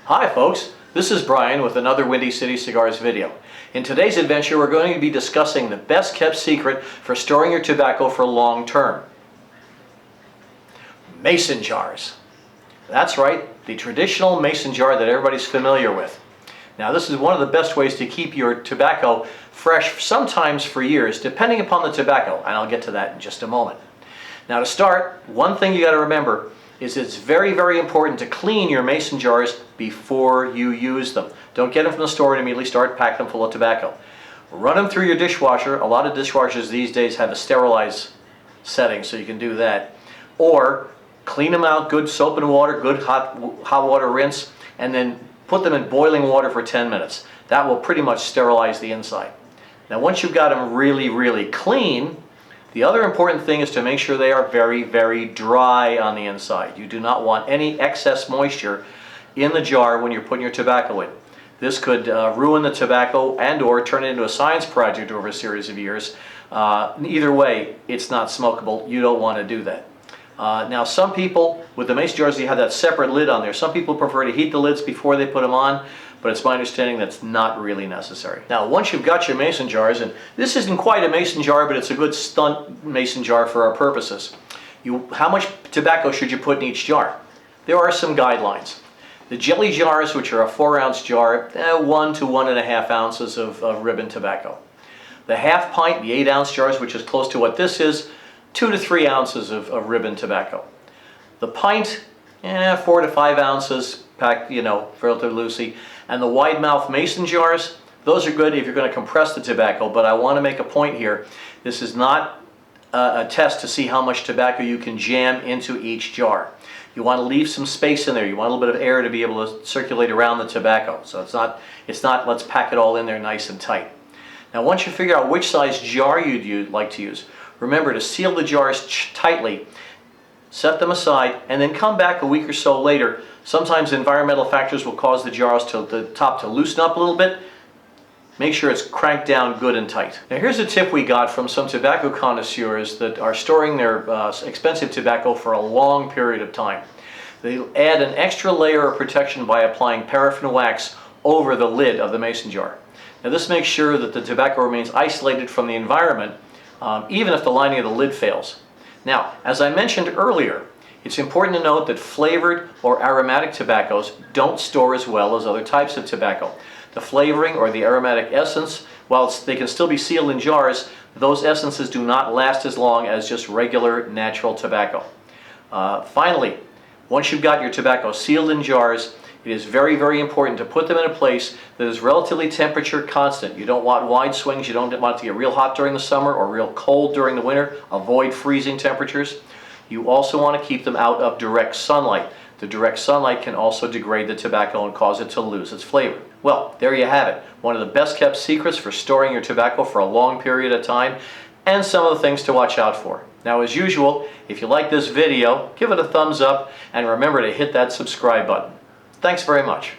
Hi folks, this is Brian with another Windy City Cigars video. In today's adventure we're going to be discussing the best kept secret for storing your tobacco for long term. Mason jars. That's right, the traditional mason jar that everybody's familiar with. Now this is one of the best ways to keep your tobacco fresh, sometimes for years, depending upon the tobacco, and I'll get to that in just a moment. Now to start, one thing you got to remember is it's very, very important to clean your mason jars before you use them. Don't get them from the store and immediately start packing them full of tobacco. Run them through your dishwasher. A lot of dishwashers these days have a sterilize setting, so you can do that. Or clean them out, good soap and water, good hot water rinse, and then put them in boiling water for 10 minutes. That will pretty much sterilize the inside. Now once you've got them really, really clean, the other important thing is to make sure they are very, very dry on the inside. You do not want any excess moisture in the jar when you're putting your tobacco in. This could ruin the tobacco and or turn it into a science project over a series of years. Either way, it's not smokable. You don't want to do that. Now some people, with the mason jars, you have that separate lid on there. Some people prefer to heat the lids before they put them on, but it's my understanding that's not really necessary. Now once you've got your mason jars, and this isn't quite a mason jar, but it's a good stunt mason jar for our purposes. How much tobacco should you put in each jar? There are some guidelines. The jelly jars, which are a 4-ounce jar, 1 to 1.5 ounces of ribbon tobacco. The half pint, the 8-ounce jars, which is close to what this is, 2 to 3 ounces of ribbon tobacco. The pint, 4 to 5 ounces, packed, relatively loosely. And the wide mouth mason jars, those are good if you're going to compress the tobacco, but I want to make a point here. This is not a test to see how much tobacco you can jam into each jar. You want to leave some space in there. You want a little bit of air to be able to circulate around the tobacco. So it's not let's pack it all in there nice and tight. Now once you figure out which size jar you'd like to use, remember to seal the jars tightly, set them aside, and then come back a week or so later. Sometimes environmental factors will cause the jars to the top to loosen up a little bit. Make sure it's cranked down good and tight. Now here's a tip we got from some tobacco connoisseurs that are storing their expensive tobacco for a long period of time. They add an extra layer of protection by applying paraffin wax over the lid of the mason jar. Now this makes sure that the tobacco remains isolated from the environment, even if the lining of the lid fails. Now, as I mentioned earlier, it's important to note that flavored or aromatic tobaccos don't store as well as other types of tobacco. The flavoring or the aromatic essence, while they can still be sealed in jars, those essences do not last as long as just regular natural tobacco. Finally, once you've got your tobacco sealed in jars, it is very, very important to put them in a place that is relatively temperature constant. You don't want wide swings. You don't want it to get real hot during the summer or real cold during the winter. Avoid freezing temperatures. You also want to keep them out of direct sunlight. The direct sunlight can also degrade the tobacco and cause it to lose its flavor. Well, there you have it. One of the best kept secrets for storing your tobacco for a long period of time, and some of the things to watch out for. Now as usual, if you like this video, give it a thumbs up and remember to hit that subscribe button. Thanks very much.